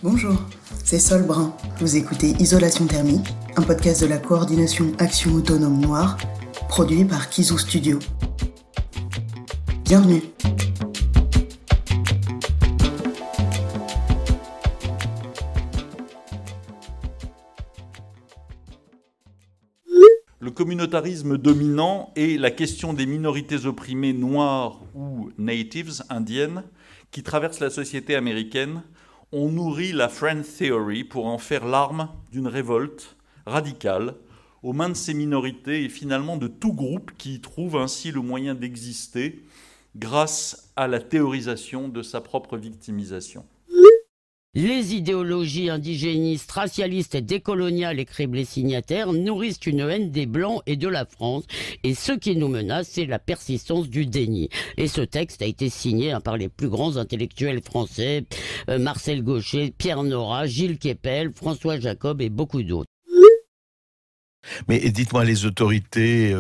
Bonjour, c'est Sol Brun. Vous écoutez Isolation Thermique, un podcast de la coordination Action Autonome Noire, produit par Kizou Studio. Bienvenue. Le communautarisme dominant et la question des minorités opprimées noires ou natives, indiennes, qui traversent la société américaine, ont nourri la Friend Theory pour en faire l'arme d'une révolte radicale aux mains de ces minorités et finalement de tout groupe qui y trouve ainsi le moyen d'exister grâce à la théorisation de sa propre victimisation. Les idéologies indigénistes, racialistes et décoloniales, écrivent les signataires, nourrissent une haine des Blancs et de la France. Et ce qui nous menace, c'est la persistance du déni. Et ce texte a été signé par les plus grands intellectuels français, Marcel Gauchet, Pierre Nora, Gilles Kepel, François Jacob et beaucoup d'autres. Mais dites-moi, les autorités,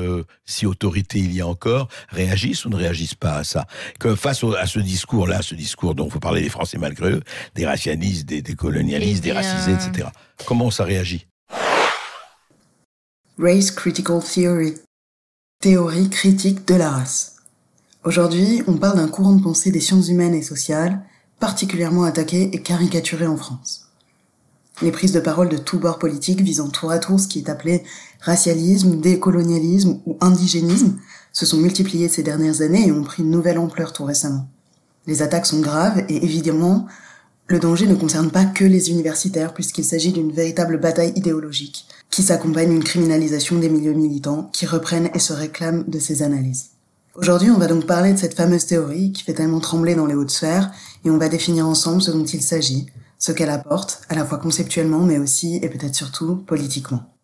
si autorité il y a encore, réagissent ou ne réagissent pas à ça? Que face à ce discours-là, ce discours dont vous parlez des Français malgré eux, des racialistes, des colonialistes, des racisés, etc. Comment ça réagit? Race Critical Theory, théorie critique de la race. Aujourd'hui, on parle d'un courant de pensée des sciences humaines et sociales, particulièrement attaqué et caricaturé en France. Les prises de parole de tous bords politiques visant tour à tour ce qui est appelé racialisme, décolonialisme ou indigénisme se sont multipliées ces dernières années et ont pris une nouvelle ampleur tout récemment. Les attaques sont graves et évidemment, le danger ne concerne pas que les universitaires puisqu'il s'agit d'une véritable bataille idéologique qui s'accompagne d'une criminalisation des milieux militants qui reprennent et se réclament de ces analyses. Aujourd'hui, on va donc parler de cette fameuse théorie qui fait tellement trembler dans les hautes sphères et on va définir ensemble ce dont il s'agit, ce qu'elle apporte, à la fois conceptuellement, mais aussi, et peut-être surtout, politiquement.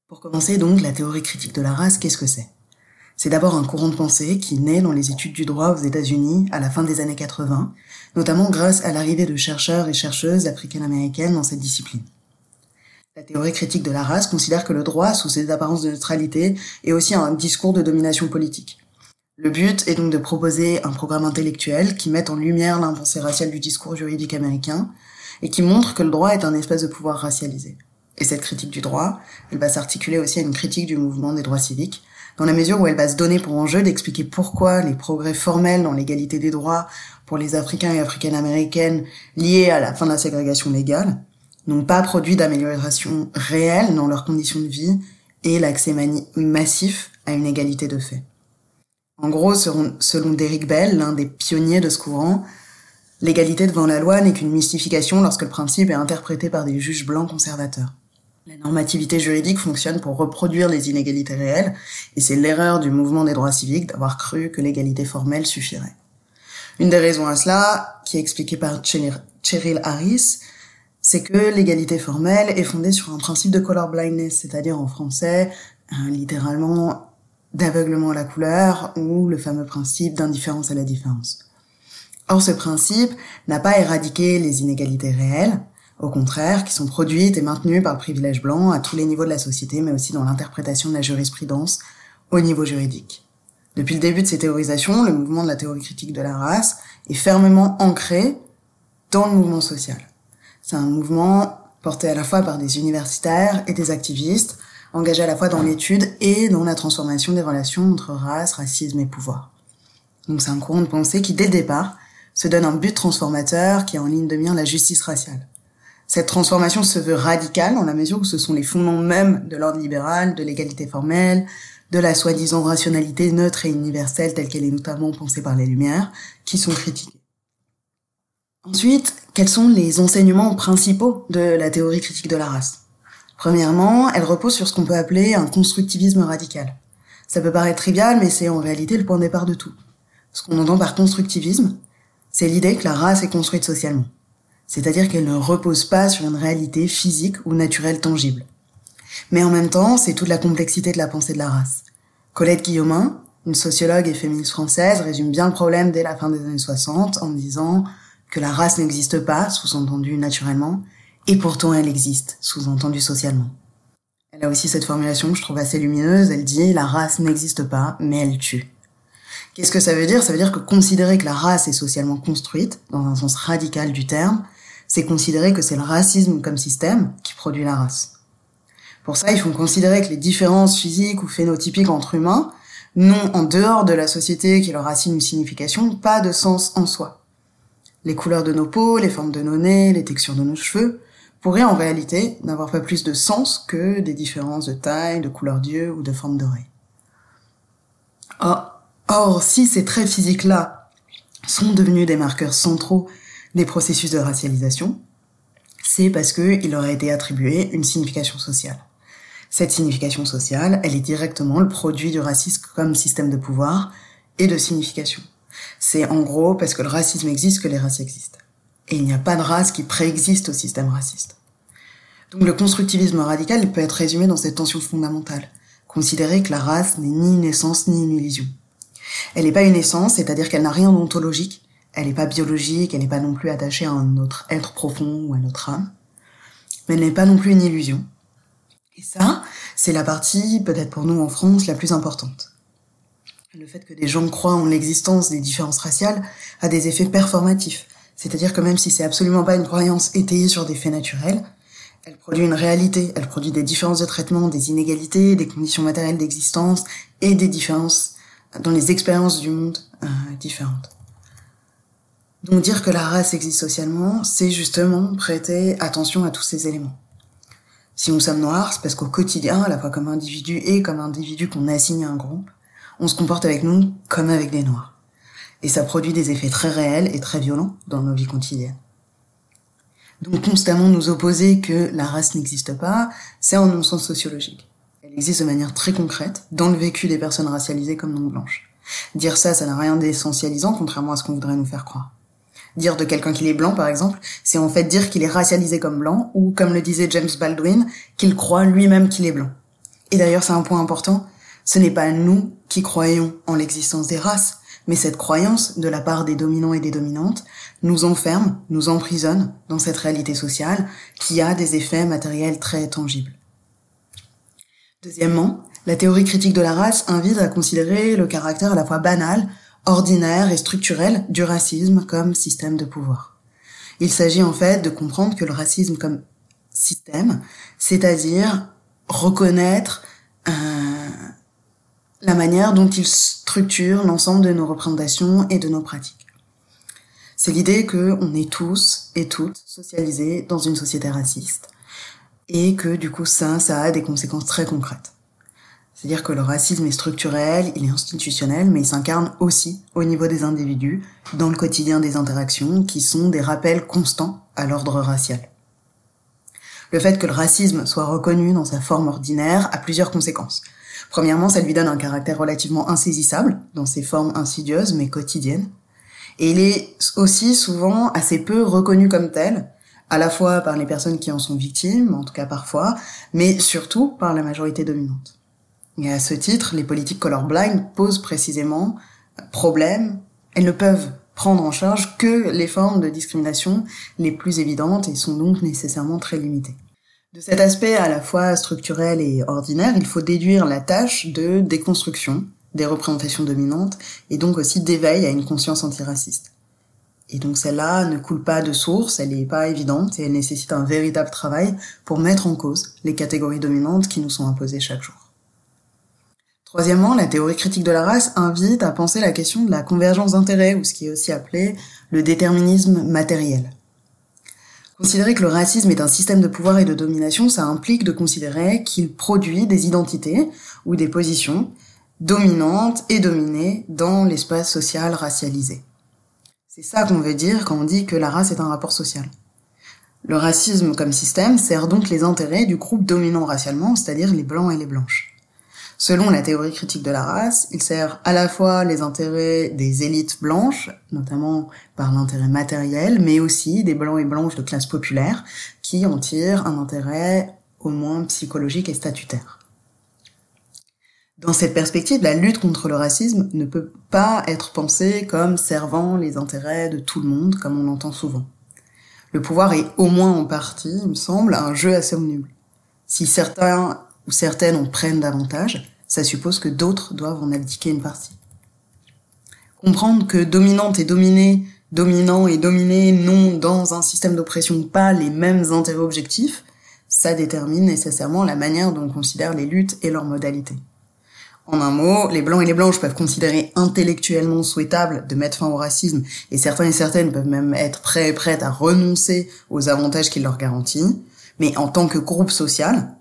Pour commencer donc, la théorie critique de la race, qu'est-ce que c'est? C'est d'abord un courant de pensée qui naît dans les études du droit aux États-Unis à la fin des années 80, notamment grâce à l'arrivée de chercheurs et chercheuses africaines-américaines dans cette discipline. La théorie critique de la race considère que le droit, sous ses apparences de neutralité, est aussi un discours de domination politique. Le but est donc de proposer un programme intellectuel qui mette en lumière l'impensé racial du discours juridique américain et qui montre que le droit est un espace de pouvoir racialisé. Et cette critique du droit, elle va s'articuler aussi à une critique du mouvement des droits civiques, dans la mesure où elle va se donner pour enjeu d'expliquer pourquoi les progrès formels dans l'égalité des droits pour les Africains et Africaines-Américaines liés à la fin de la ségrégation légale n'ont pas produit d'amélioration réelle dans leurs conditions de vie et l'accès massif à une égalité de fait. En gros, selon Derrick Bell, l'un des pionniers de ce courant, l'égalité devant la loi n'est qu'une mystification lorsque le principe est interprété par des juges blancs conservateurs. La normativité juridique fonctionne pour reproduire les inégalités réelles, et c'est l'erreur du mouvement des droits civiques d'avoir cru que l'égalité formelle suffirait. Une des raisons à cela, qui est expliquée par Cheryl Harris, c'est que l'égalité formelle est fondée sur un principe de colorblindness, c'est-à-dire en français, littéralement, d'aveuglement à la couleur ou le fameux principe d'indifférence à la différence. Or, ce principe n'a pas éradiqué les inégalités réelles, au contraire, qui sont produites et maintenues par le privilège blanc à tous les niveaux de la société, mais aussi dans l'interprétation de la jurisprudence au niveau juridique. Depuis le début de ces théorisations, le mouvement de la théorie critique de la race est fermement ancré dans le mouvement social. C'est un mouvement porté à la fois par des universitaires et des activistes, engagé à la fois dans l'étude et dans la transformation des relations entre race, racisme et pouvoir. Donc c'est un courant de pensée qui, dès le départ, se donne un but transformateur qui a en ligne de mire la justice raciale. Cette transformation se veut radicale dans la mesure où ce sont les fondements mêmes de l'ordre libéral, de l'égalité formelle, de la soi-disant rationalité neutre et universelle telle qu'elle est notamment pensée par les Lumières, qui sont critiqués. Ensuite, quels sont les enseignements principaux de la théorie critique de la race ? Premièrement, elle repose sur ce qu'on peut appeler un constructivisme radical. Ça peut paraître trivial, mais c'est en réalité le point de départ de tout. Ce qu'on entend par constructivisme, c'est l'idée que la race est construite socialement. C'est-à-dire qu'elle ne repose pas sur une réalité physique ou naturelle tangible. Mais en même temps, c'est toute la complexité de la pensée de la race. Colette Guillaumin, une sociologue et féministe française, résume bien le problème dès la fin des années 60 en disant que la race n'existe pas, sous-entendu naturellement, et pourtant elle existe, sous-entendu socialement. Elle a aussi cette formulation que je trouve assez lumineuse, elle dit « la race n'existe pas, mais elle tue ». Qu'est-ce que ça veut dire ? Ça veut dire que considérer que la race est socialement construite, dans un sens radical du terme, c'est considérer que c'est le racisme comme système qui produit la race. Pour ça, ils font considérer que les différences physiques ou phénotypiques entre humains n'ont, en dehors de la société qui leur assigne une signification, pas de sens en soi. Les couleurs de nos peaux, les formes de nos nez, les textures de nos cheveux pourraient en réalité n'avoir pas plus de sens que des différences de taille, de couleur d'yeux ou de forme d'oreille. Or, si ces traits physiques-là sont devenus des marqueurs centraux des processus de racialisation, c'est parce qu'il leur a été attribué une signification sociale. Cette signification sociale, elle est directement le produit du racisme comme système de pouvoir et de signification. C'est en gros parce que le racisme existe que les races existent. Et il n'y a pas de race qui préexiste au système raciste. Donc le constructivisme radical il peut être résumé dans cette tension fondamentale. Considérer que la race n'est ni une essence ni une illusion. Elle n'est pas une essence, c'est-à-dire qu'elle n'a rien d'ontologique. Elle n'est pas biologique, elle n'est pas non plus attachée à un autre être profond ou à notre âme. Mais elle n'est pas non plus une illusion. Et ça, c'est la partie, peut-être pour nous en France, la plus importante. Le fait que des gens croient en l'existence des différences raciales a des effets performatifs. C'est-à-dire que même si c'est absolument pas une croyance étayée sur des faits naturels, elle produit une réalité, elle produit des différences de traitement, des inégalités, des conditions matérielles d'existence et des différences dans les expériences du monde différentes. Donc dire que la race existe socialement, c'est justement prêter attention à tous ces éléments. Si nous sommes noirs, c'est parce qu'au quotidien, à la fois comme individu et comme individu qu'on assigne à un groupe, on se comporte avec nous comme avec des noirs. Et ça produit des effets très réels et très violents dans nos vies quotidiennes. Donc constamment nous opposer que la race n'existe pas, c'est un non-sens sociologique. Elle existe de manière très concrète dans le vécu des personnes racialisées comme non blanches. Dire ça n'a rien d'essentialisant, contrairement à ce qu'on voudrait nous faire croire. Dire de quelqu'un qu'il est blanc, par exemple, c'est en fait dire qu'il est racialisé comme blanc, ou, comme le disait James Baldwin, qu'il croit lui-même qu'il est blanc. Et d'ailleurs, c'est un point important, ce n'est pas nous qui croyons en l'existence des races, mais cette croyance, de la part des dominants et des dominantes, nous enferme, nous emprisonne dans cette réalité sociale qui a des effets matériels très tangibles. Deuxièmement, la théorie critique de la race invite à considérer le caractère à la fois banal, ordinaire et structurel du racisme comme système de pouvoir. Il s'agit en fait de comprendre que le racisme comme système, c'est-à-dire reconnaître la manière dont il structure l'ensemble de nos représentations et de nos pratiques. C'est l'idée qu'on est tous et toutes socialisés dans une société raciste et que du coup ça a des conséquences très concrètes. C'est-à-dire que le racisme est structurel, il est institutionnel, mais il s'incarne aussi au niveau des individus, dans le quotidien des interactions, qui sont des rappels constants à l'ordre racial. Le fait que le racisme soit reconnu dans sa forme ordinaire a plusieurs conséquences. Premièrement, ça lui donne un caractère relativement insaisissable, dans ses formes insidieuses mais quotidiennes. Et il est aussi souvent assez peu reconnu comme tel, à la fois par les personnes qui en sont victimes, en tout cas parfois, mais surtout par la majorité dominante. Et à ce titre, les politiques colorblind posent précisément problème. Elles ne peuvent prendre en charge que les formes de discrimination les plus évidentes et sont donc nécessairement très limitées. De cet aspect à la fois structurel et ordinaire, il faut déduire la tâche de déconstruction des représentations dominantes et donc aussi d'éveil à une conscience antiraciste. Et donc celle-là ne coule pas de source, elle n'est pas évidente et elle nécessite un véritable travail pour mettre en cause les catégories dominantes qui nous sont imposées chaque jour. Troisièmement, la théorie critique de la race invite à penser la question de la convergence d'intérêts, ou ce qui est aussi appelé le déterminisme matériel. Considérer que le racisme est un système de pouvoir et de domination, ça implique de considérer qu'il produit des identités ou des positions dominantes et dominées dans l'espace social racialisé. C'est ça qu'on veut dire quand on dit que la race est un rapport social. Le racisme comme système sert donc les intérêts du groupe dominant racialement, c'est-à-dire les blancs et les blanches. Selon la théorie critique de la race, il sert à la fois les intérêts des élites blanches, notamment par l'intérêt matériel, mais aussi des blancs et blanches de classe populaire, qui en tirent un intérêt au moins psychologique et statutaire. Dans cette perspective, la lutte contre le racisme ne peut pas être pensée comme servant les intérêts de tout le monde, comme on l'entend souvent. Le pouvoir est au moins en partie, il me semble, un jeu assez omnible. Si certains ou certaines en prennent davantage, ça suppose que d'autres doivent en abdiquer une partie. Comprendre que dominante et dominée dominants et dominés n'ont dans un système d'oppression pas les mêmes intérêts objectifs, ça détermine nécessairement la manière dont on considère les luttes et leurs modalités. En un mot, les blancs et les blanches peuvent considérer intellectuellement souhaitable de mettre fin au racisme, et certains et certaines peuvent même être prêts et prêtes à renoncer aux avantages qu'il leur garantit, mais en tant que groupe social,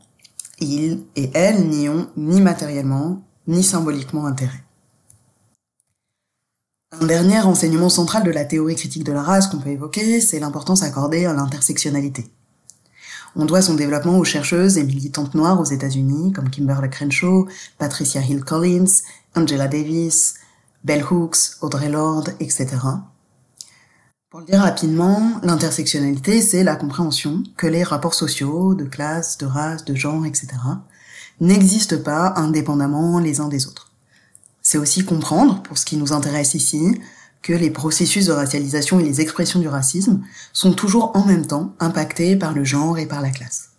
ils et elles n'y ont ni matériellement, ni symboliquement intérêt. Un dernier enseignement central de la théorie critique de la race qu'on peut évoquer, c'est l'importance accordée à l'intersectionnalité. On doit son développement aux chercheuses et militantes noires aux États-Unis, comme Kimberlé Crenshaw, Patricia Hill Collins, Angela Davis, Bell Hooks, Audre Lorde, etc. Pour le dire rapidement, l'intersectionnalité, c'est la compréhension que les rapports sociaux, de classe, de race, de genre, etc., n'existent pas indépendamment les uns des autres. C'est aussi comprendre, pour ce qui nous intéresse ici, que les processus de racialisation et les expressions du racisme sont toujours en même temps impactés par le genre et par la classe.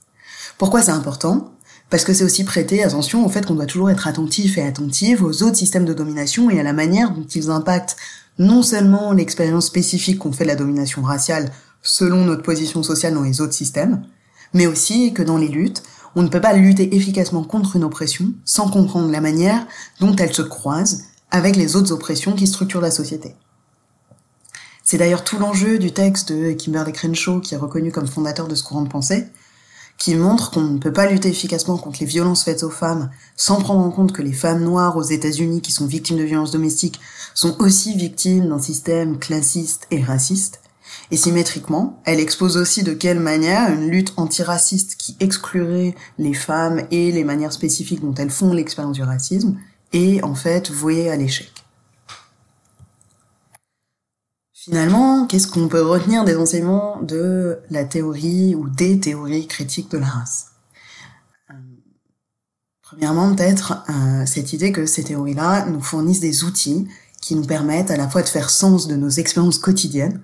Pourquoi c'est important ? Parce que c'est aussi prêter attention au fait qu'on doit toujours être attentif et attentive aux autres systèmes de domination et à la manière dont ils impactent non seulement l'expérience spécifique qu'on fait de la domination raciale selon notre position sociale dans les autres systèmes, mais aussi que dans les luttes, on ne peut pas lutter efficacement contre une oppression sans comprendre la manière dont elle se croise avec les autres oppressions qui structurent la société. C'est d'ailleurs tout l'enjeu du texte de Kimberlé Crenshaw, qui est reconnu comme fondateur de ce courant de pensée, qui montre qu'on ne peut pas lutter efficacement contre les violences faites aux femmes sans prendre en compte que les femmes noires aux États-Unis qui sont victimes de violences domestiques sont aussi victimes d'un système classiste et raciste. Et symétriquement, elle expose aussi de quelle manière une lutte antiraciste qui exclurait les femmes et les manières spécifiques dont elles font l'expérience du racisme est en fait vouée à l'échec. Finalement, qu'est-ce qu'on peut retenir des enseignements de la théorie ou des théories critiques de la race ? Premièrement, peut-être cette idée que ces théories-là nous fournissent des outils qui nous permettent à la fois de faire sens de nos expériences quotidiennes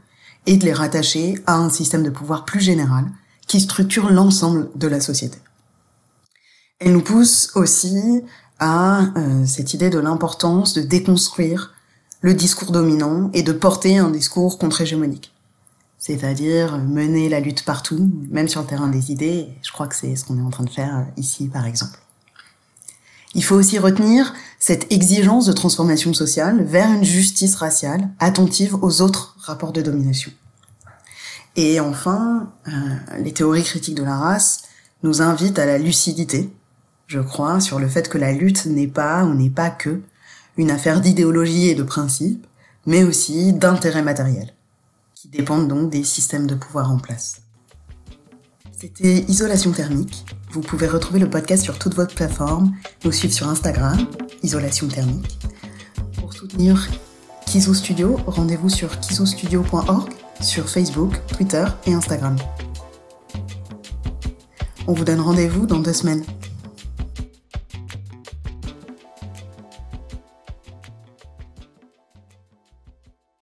et de les rattacher à un système de pouvoir plus général qui structure l'ensemble de la société. Elles nous poussent aussi à cette idée de l'importance de déconstruire le discours dominant et de porter un discours contre-hégémonique. C'est-à-dire mener la lutte partout, même sur le terrain des idées. Je crois que c'est ce qu'on est en train de faire ici, par exemple. Il faut aussi retenir cette exigence de transformation sociale vers une justice raciale attentive aux autres rapports de domination. Et enfin, les théories critiques de la race nous invitent à la lucidité, je crois, sur le fait que la lutte n'est pas ou n'est pas que une affaire d'idéologie et de principes, mais aussi d'intérêts matériels, qui dépendent donc des systèmes de pouvoir en place. C'était Isolation Thermique. Vous pouvez retrouver le podcast sur toutes vos plateformes, nous suivre sur Instagram, Isolation Thermique. Pour soutenir Kizo Studio, rendez-vous sur kizostudio.org, sur Facebook, Twitter et Instagram. On vous donne rendez-vous dans 2 semaines.